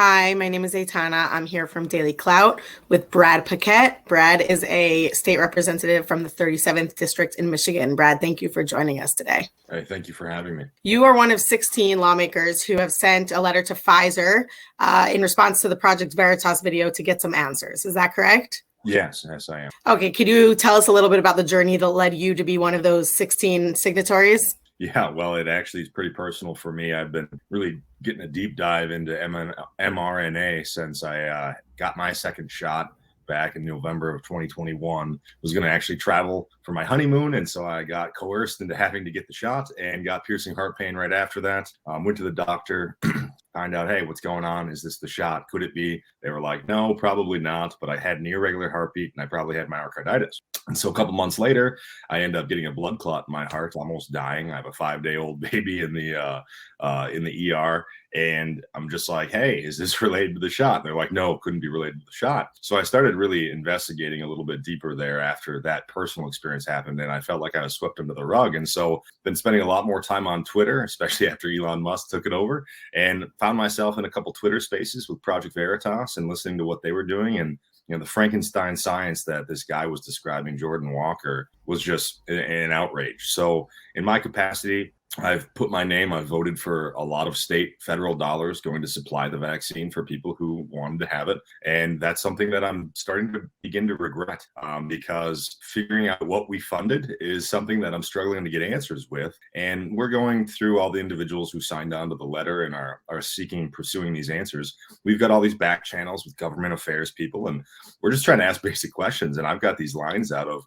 Hi, my name is Aitana. I'm here from DailyClout with Brad Paquette. Brad is a state representative from the 37th District in Michigan. Brad, thank you for joining us today. Hey, thank you for having me. You are one of 16 lawmakers who have sent a letter to Pfizer in response to the Project Veritas video to get some answers. Is that correct? Yes, I am. Okay, could you tell us a little bit about the journey that led you to be one of those 16 signatories? Yeah, well, it actually is pretty personal for me. I've been really getting a deep dive into mRNA since I got my second shot back in November of 2021. Was going to actually travel for my honeymoon, and so I got coerced into having to get the shot and got piercing heart pain right after that. Went to the doctor, find out, hey, what's going on? Is this the shot? Could it be? They were like, no, probably not, but I had an irregular heartbeat and I probably had myocarditis. And so a couple months later, I end up getting a blood clot in my heart, almost dying. I have a 5-day-old baby in the ER, and I'm just like, hey, is this related to the shot? And they're like, no, it couldn't be related to the shot. So I started really investigating a little bit deeper there after that personal experience happened, and I felt like I was swept under the rug. And so been spending a lot more time on Twitter, especially after Elon Musk took it over, and found myself in a couple Twitter spaces with Project Veritas and listening to what they were doing. And the Frankenstein science that this guy was describing, Jordan Walker, was just an outrage. So in my capacity, I've put my name, I've voted for a lot of state, federal dollars going to supply the vaccine for people who wanted to have it. And that's something that I'm starting to begin to regret because figuring out what we funded is something that I'm struggling to get answers with. And we're going through all the individuals who signed on to the letter and are pursuing these answers. We've got all these back channels with government affairs people, and we're just trying to ask basic questions. And I've got these lines out of,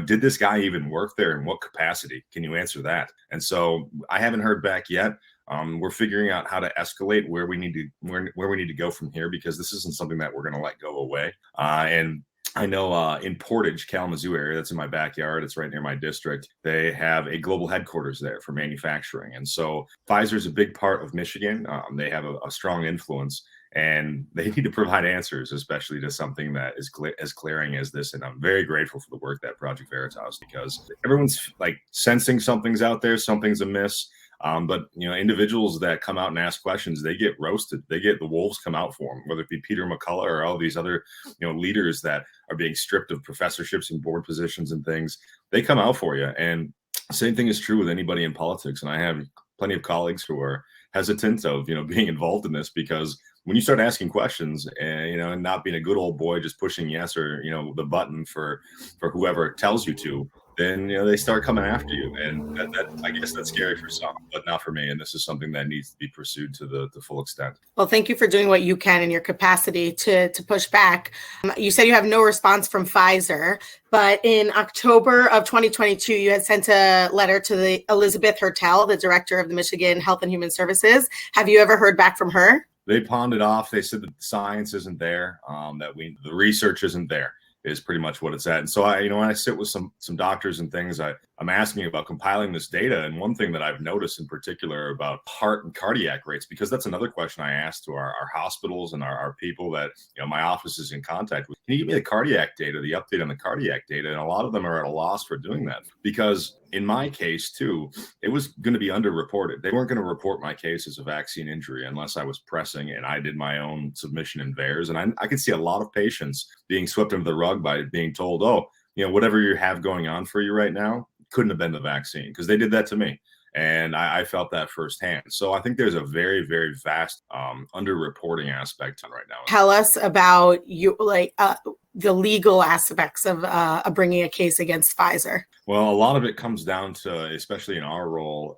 did this guy even work there? In what capacity? Can you answer that? And so I haven't heard back yet. We're figuring out how to escalate where we need to go from here, because this isn't something that we're going to let go away. And I know in Portage, Kalamazoo area, that's in my backyard, it's right near my district, they have a global headquarters there for manufacturing. And so Pfizer is a big part of Michigan. They have a strong influence, and they need to provide answers, especially to something that is as glaring as this. And I'm very grateful for the work that Project Veritas, because everyone's like sensing something's out there, something's amiss. But individuals that come out and ask questions, they get roasted. They get the wolves come out for them, whether it be Peter McCullough or all these other leaders that are being stripped of professorships and board positions and things. They come out for you. And same thing is true with anybody in politics. And I have plenty of colleagues who are hesitant of being involved in this, because when you start asking questions and not being a good old boy just pushing yes or the button for whoever tells you to, then they start coming after you, and that I guess that's scary for some, but not for me. And this is something that needs to be pursued to the full extent. Well, thank you for doing what you can in your capacity to push back. You said you have no response from Pfizer, but in October of 2022, you had sent a letter to the Elizabeth Hertel, the director of the Michigan Health and Human Services. Have you ever heard back from her? They pawned it off. They said that the science isn't there, the research isn't there, is pretty much what it's at. And so when I sit with some doctors and things, I'm asking about compiling this data. And one thing that I've noticed in particular about heart and cardiac rates, because that's another question I asked to our hospitals and our people that my office is in contact with. Can you give me the cardiac data, the update on the cardiac data? And a lot of them are at a loss for doing that, because in my case too, it was going to be underreported. They weren't going to report my case as a vaccine injury unless I was pressing and I did my own submission in VAERS. And I could see a lot of patients being swept under the rug by being told, oh, whatever you have going on for you right now couldn't have been the vaccine, because they did that to me. And I felt that firsthand. So I think there's a very, very vast underreporting aspect right now. Tell us about the legal aspects of bringing a case against Pfizer. Well, a lot of it comes down to, especially in our role,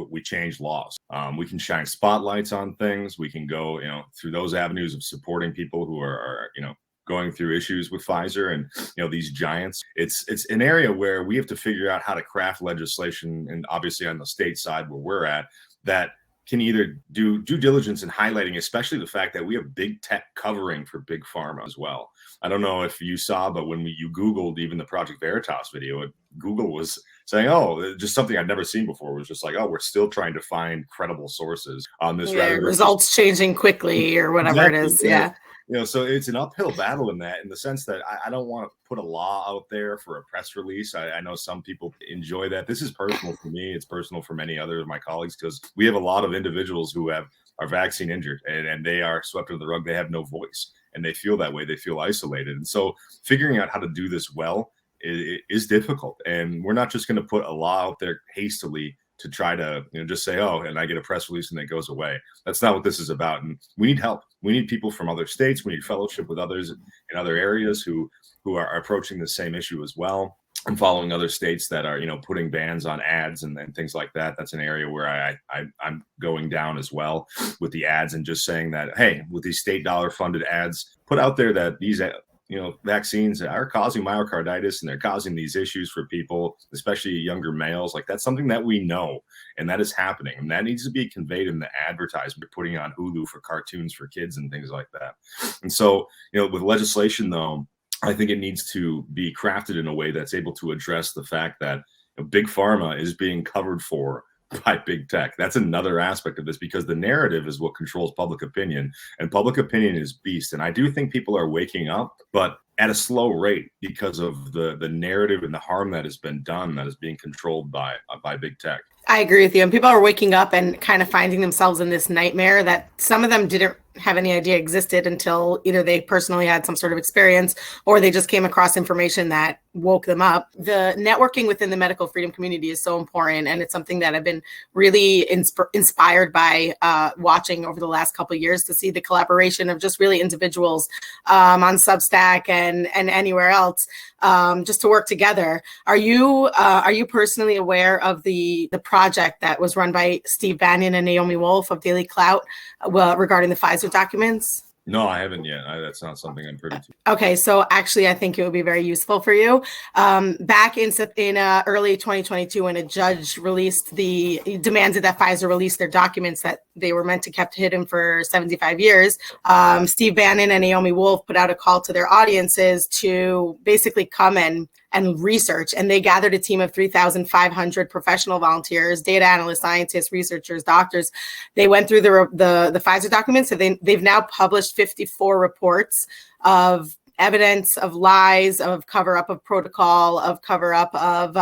we change laws. We can shine spotlights on things. We can go, through those avenues of supporting people who are going through issues with Pfizer and these giants. It's an area where we have to figure out how to craft legislation, and obviously on the state side where we're at, that can either do due diligence in highlighting, especially the fact that we have big tech covering for big pharma as well. I don't know if you saw, but when you Googled even the Project Veritas video, Google was saying, oh, just something I'd never seen before, was just like, oh, we're still trying to find credible sources on this. Results changing quickly or whatever it is. Yeah. So it's an uphill battle in the sense that I don't want to put a law out there for a press release. I know some people enjoy that. This is personal for me. It's personal for many other of my colleagues, because we have a lot of individuals who are vaccine injured, and they are swept under the rug. They have no voice, and they feel that way. They feel isolated. And so figuring out how to do this well is difficult. And we're not just going to put a law out there hastily to try to just say, oh, and I get a press release and it goes away. That's not what this is about. And we need help. We need people from other states. We need fellowship with others in other areas who are approaching the same issue as well. I'm following other states that are, putting bans on ads and things like that. That's an area where I'm going down as well with the ads, and just saying that, hey, with these state dollar funded ads, put out there that these vaccines are causing myocarditis and they're causing these issues for people, especially younger males. Like, that's something that we know, and that is happening, and that needs to be conveyed in the advertisement, putting on Hulu for cartoons for kids and things like that. And so, with legislation though, I think it needs to be crafted in a way that's able to address the fact that big pharma is being covered for by big tech. That's another aspect of this, because the narrative is what controls public opinion, and public opinion is beast. And I do think people are waking up, but at a slow rate, because of the narrative and the harm that has been done, that is being controlled by big tech. I agree with you. And people are waking up and kind of finding themselves in this nightmare that some of them didn't have any idea existed until either they personally had some sort of experience, or they just came across information that woke them up. The networking within the medical freedom community is so important, and it's something that I've been really inspired by watching over the last couple of years, to see the collaboration of just really individuals on Substack and anywhere else, just to work together. Are you personally aware of the project that was run by Steve Bannon and Naomi Wolf of DailyClout regarding the Pfizer documents? No, I haven't yet. That's not something I'm privy to. Okay, so actually, I think it would be very useful for you. Back in early 2022, when a judge demanded that Pfizer release their documents that they were meant to kept hidden for 75 years, Steve Bannon and Naomi Wolf put out a call to their audiences to basically come and research. And they gathered a team of 3,500 professional volunteers, data analysts, scientists, researchers, doctors. They went through the Pfizer documents. So they've now published 54 reports of evidence of lies, of cover-up of protocol, of cover-up of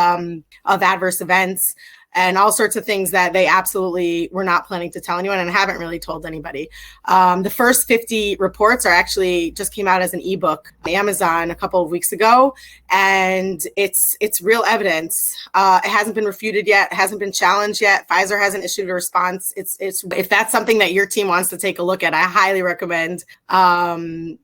adverse events, and all sorts of things that they absolutely were not planning to tell anyone and haven't really told anybody. The first 50 reports actually just came out as an eBook on Amazon a couple of weeks ago, and it's real evidence. It hasn't been refuted yet, it hasn't been challenged yet. Pfizer hasn't issued a response. It's if that's something that your team wants to take a look at, I highly recommend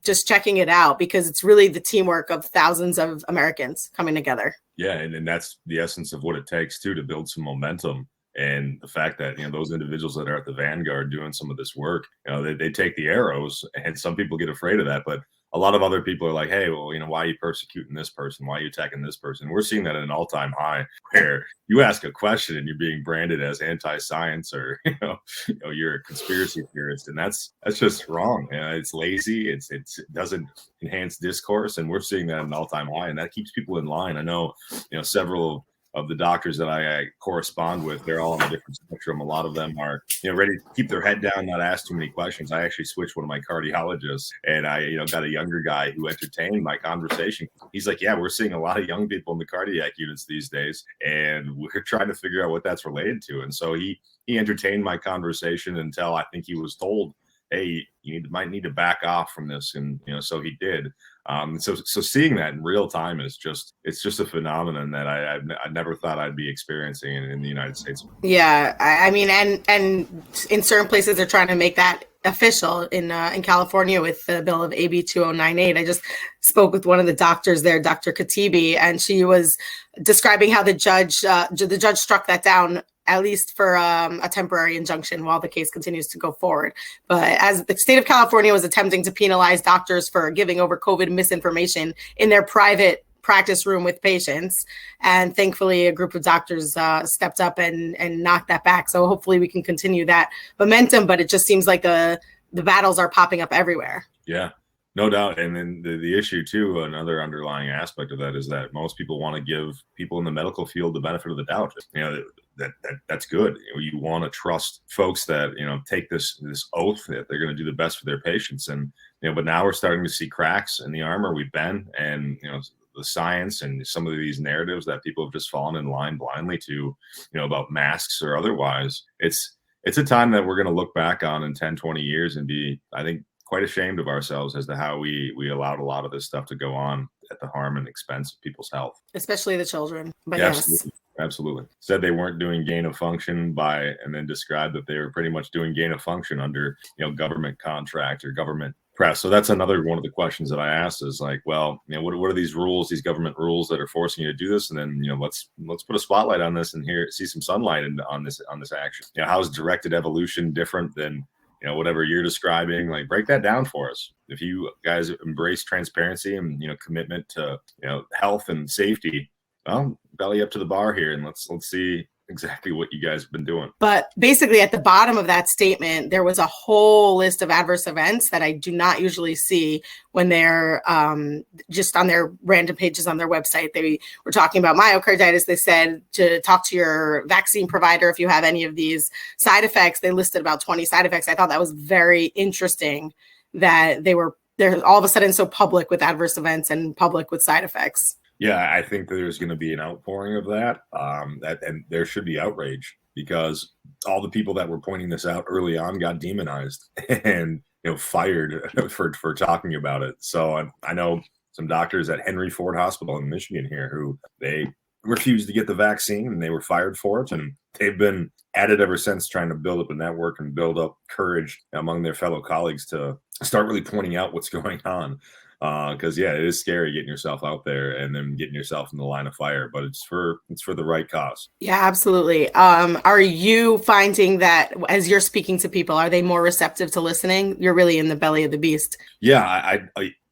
just checking it out, because it's really the teamwork of thousands of Americans coming together. Yeah, and that's the essence of what it takes too, to build some momentum. And the fact that those individuals that are at the vanguard doing some of this work, they take the arrows, and some people get afraid of that, but a lot of other people are like, hey, well, why are you persecuting this person? Why are you attacking this person? We're seeing that at an all-time high, where you ask a question and you're being branded as anti-science, or you're a conspiracy theorist, and that's just wrong. It's lazy. It doesn't enhance discourse, and we're seeing that at an all-time high, and that keeps people in line. I know, several of the doctors that I correspond with, they're all on a different spectrum. A lot of them are, ready to keep their head down, not ask too many questions. I actually switched one of my cardiologists, and I, got a younger guy who entertained my conversation. He's like, yeah, we're seeing a lot of young people in the cardiac units these days, and we're trying to figure out what that's related to. And so he entertained my conversation until I think he was told, hey, might need to back off from this. And, so he did. So seeing that in real time it's just a phenomenon that I never thought I'd be experiencing in the United States. Yeah, I mean, and in certain places they're trying to make that official. In California with the bill of AB 2098. I just spoke with one of the doctors there, Dr. Katibi, and she was describing how the judge struck that down, at least for a temporary injunction while the case continues to go forward. But as the state of California was attempting to penalize doctors for giving over COVID misinformation in their private practice room with patients, and thankfully a group of doctors stepped up and knocked that back. So hopefully we can continue that momentum, but it just seems like the battles are popping up everywhere. Yeah. No doubt. And then the issue too, another underlying aspect of that is that most people want to give people in the medical field the benefit of the doubt. that's good. You want to trust folks that, take this oath that they're going to do the best for their patients. And, but now we're starting to see cracks in the armor we've been, and, the science and some of these narratives that people have just fallen in line blindly to, about masks or otherwise. It's a time that we're going to look back on in 10, 20 years and be, I think, quite ashamed of ourselves as to how we allowed a lot of this stuff to go on at the harm and expense of people's health, especially the children. But yeah, yes, absolutely. Said they weren't doing gain of function and then described that they were pretty much doing gain of function under, government contract or government press. So that's another one of the questions that I asked is like, well, what are these rules, these government rules that are forcing you to do this? And then, let's put a spotlight on this and see some sunlight on this action. How is directed evolution different than, whatever you're describing? Like, break that down for us. If you guys embrace transparency and, commitment to, health and safety, well, belly up to the bar here and let's see exactly what you guys have been doing. But basically at the bottom of that statement, there was a whole list of adverse events that I do not usually see when they're just on their random pages on their website. They were talking about myocarditis. They said to talk to your vaccine provider if you have any of these side effects. They listed about 20 side effects. I thought that was very interesting that they're all of a sudden so public with adverse events and public with side effects. Yeah, I think there's going to be an outpouring of that, and there should be outrage because all the people that were pointing this out early on got demonized and fired for talking about it. So I know some doctors at Henry Ford Hospital in Michigan here who they refused to get the vaccine and they were fired for it, and they've been at it ever since, trying to build up a network and build up courage among their fellow colleagues to start really pointing out what's going on. Because it is scary getting yourself out there and then getting yourself in the line of fire, but it's for the right cause. Yeah, absolutely. Are you finding that as you're speaking to people, are they more receptive to listening? You're really in the belly of the beast. Yeah,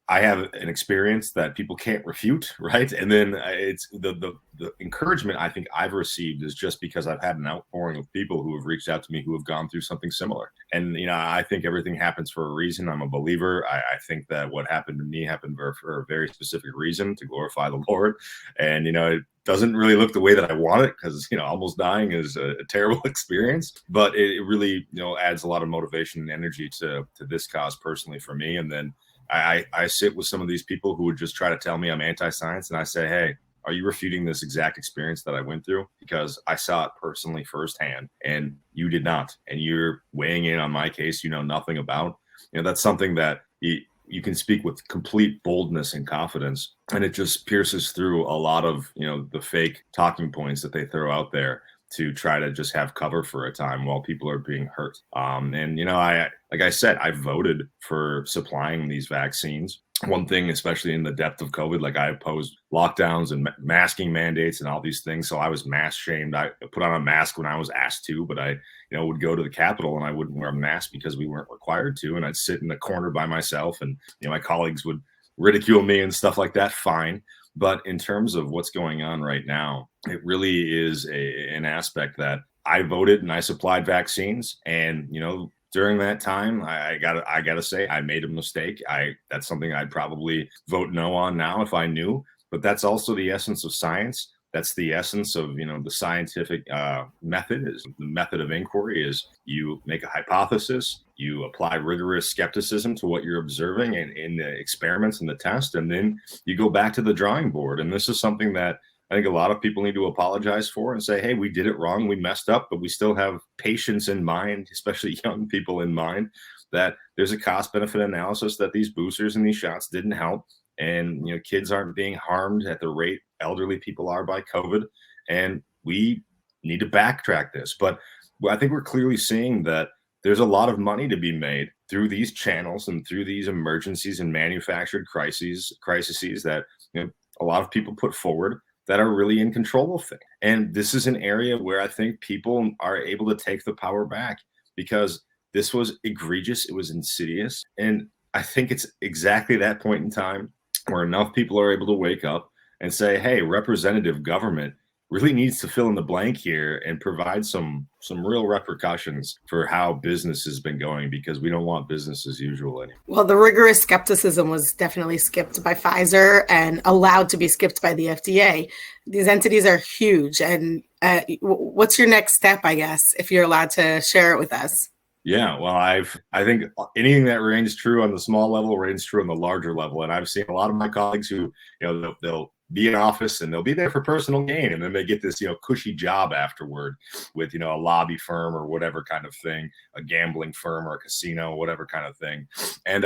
I have an experience that people can't refute, right? And then it's the encouragement I think I've received is just because I've had an outpouring of people who have reached out to me who have gone through something similar. And, I think everything happens for a reason. I'm a believer. I think that what happened to me happened for a very specific reason, to glorify the Lord. And, it doesn't really look the way that I want it because, almost dying is a terrible experience, but it really, adds a lot of motivation and energy to this cause personally for me. And then I sit with some of these people who would just try to tell me I'm anti-science, and I say, hey, are you refuting this exact experience that I went through? Because I saw it personally firsthand, and you did not. And you're weighing in on my case you know nothing about. That's something that you can speak with complete boldness and confidence, and it just pierces through a lot of the fake talking points that they throw out there to try to just have cover for a time while people are being hurt. And, like I said, I voted for supplying these vaccines. One thing, especially in the depth of COVID, like I opposed lockdowns and masking mandates and all these things. So I was mask shamed. I put on a mask when I was asked to, but I, would go to the Capitol and I wouldn't wear a mask because we weren't required to. And I'd sit in the corner by myself and, my colleagues would ridicule me and stuff like that. Fine. But in terms of what's going on right now, it really is an aspect that I voted and I supplied vaccines. And, during that time, I gotta say, I made a mistake. That's something I'd probably vote no on now if I knew. But that's also the essence of science. That's the essence of, the scientific method. Is the method of inquiry is you make a hypothesis, you apply rigorous skepticism to what you're observing in the experiments and the test, and then you go back to the drawing board. And this is something that I think a lot of people need to apologize for and say, hey, we did it wrong. We messed up, but we still have patients in mind, especially young people in mind, that there's a cost benefit analysis that these boosters and these shots didn't help. And, kids aren't being harmed at the rate elderly people are by COVID. And we need to backtrack this. But I think we're clearly seeing that there's a lot of money to be made through these channels and through these emergencies and manufactured crises that, a lot of people put forward that are really in control of things. And this is an area where I think people are able to take the power back because this was egregious. It was insidious. And I think it's exactly that point in time where enough people are able to wake up and say, hey, representative government really needs to fill in the blank here and provide some real repercussions for how business has been going, because we don't want business as usual anymore. Well, the rigorous skepticism was definitely skipped by Pfizer and allowed to be skipped by the FDA. These entities are huge. And what's your next step, I guess, if you're allowed to share it with us? Yeah, well, I think anything that reigns true on the small level reigns true on the larger level. And I've seen a lot of my colleagues who, they'll be in office and they'll be there for personal gain, and then they get this, cushy job afterward with, a lobby firm or whatever kind of thing, a gambling firm or a casino, whatever kind of thing. And,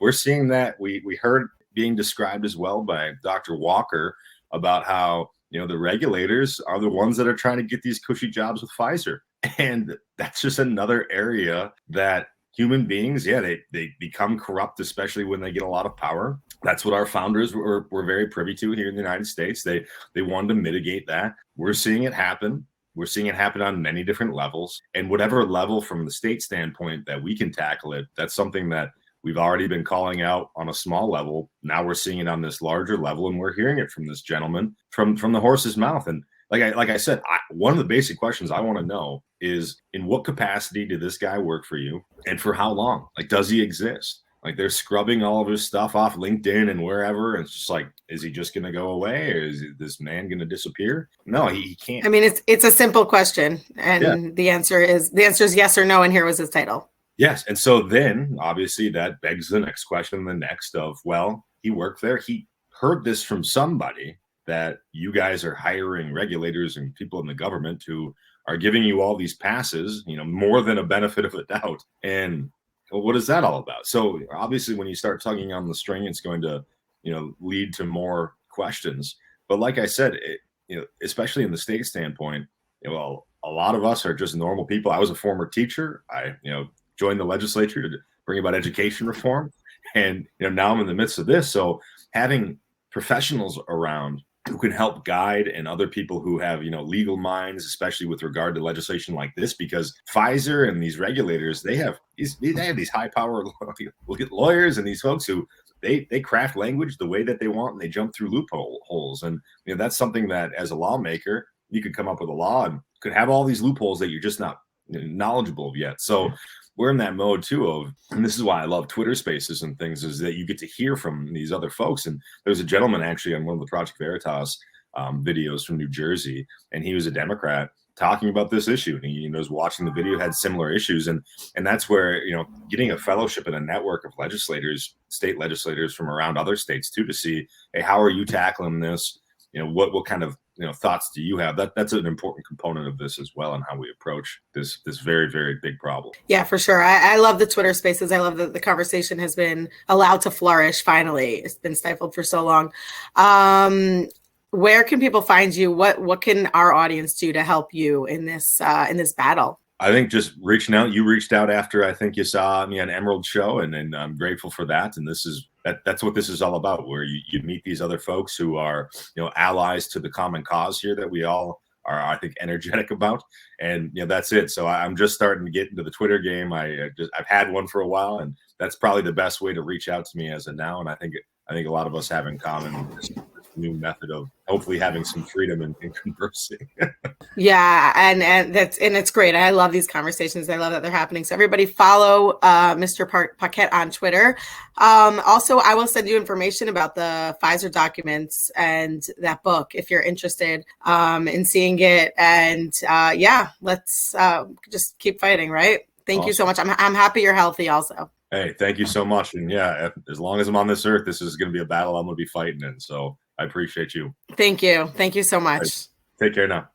we're seeing that. We heard being described as well by Dr. Walker about how, the regulators are the ones that are trying to get these cushy jobs with Pfizer. And that's just another area that human beings, they become corrupt, especially when they get a lot of power. That's what our founders were very privy to here in the United States. They wanted to mitigate that. We're seeing it happen. We're seeing it happen on many different levels. And whatever level from the state standpoint that we can tackle it, that's something that we've already been calling out on a small level. Now we're seeing it on this larger level, and we're hearing it from this gentleman from the horse's mouth. And like I said, one of the basic questions I want to know is, in what capacity did this guy work for you, and for how long? Like, does he exist? Like, they're scrubbing all of his stuff off LinkedIn and wherever. And it's just like, is he just going to go away, or is this man going to disappear? No, he can't. I mean, it's a simple question, and the answer is yes or no. And here was his title. Yes. And so then obviously that begs the next question, the next of, well, he worked there. He heard this from somebody, that you guys are hiring regulators and people in the government who are giving you all these passes, more than a benefit of a doubt. And what is that all about? So obviously when you start tugging on the string, it's going to, lead to more questions. But like I said, especially in the state standpoint, well, a lot of us are just normal people. I was a former teacher. I, joined the legislature to bring about education reform. And, now I'm in the midst of this. So having professionals around who can help guide, and other people who have, legal minds, especially with regard to legislation like this, because Pfizer and these regulators, they have these high power lawyers and these folks who they craft language the way that they want, and they jump through loopholes. And, that's something that as a lawmaker, you could come up with a law and could have all these loopholes that you're just not knowledgeable of yet. So we're in that mode too of, and this is why I love Twitter spaces and things, is that you get to hear from these other folks. And there's a gentleman actually on one of the Project Veritas videos from New Jersey, and he was a Democrat talking about this issue. And he was watching the video, had similar issues. And that's where, getting a fellowship in a network of legislators, state legislators from around other states too, to see, hey, how are you tackling this? What kind of thoughts do you have? That's an important component of this as well, and how we approach this very, very big problem. Yeah, for sure. I love the Twitter spaces. I love that the conversation has been allowed to flourish. Finally, it's been stifled for so long. Where can people find you? What can our audience do to help you in this battle? I think just reaching out. You reached out after I think you saw me on Emerald Show, and I'm grateful for that. And that's what this is all about, where you meet these other folks who are, allies to the common cause here that we all are, I think, energetic about. And, that's it. So I'm just starting to get into the Twitter game. I've had one for a while, and that's probably the best way to reach out to me as of now. And I think a lot of us have in common this new method of hopefully having some freedom in conversing. Yeah, and it's great. I love these conversations. I love that they're happening. So everybody follow Mr. Paquette on Twitter. Also, I will send you information about the Pfizer documents and that book if you're interested in seeing it. And let's just keep fighting, right? Thank you so much. I'm happy you're healthy also. Hey, thank you so much. And as long as I'm on this earth, this is going to be a battle I'm going to be fighting in. So I appreciate you. Thank you. Thank you so much. Right. Take care now.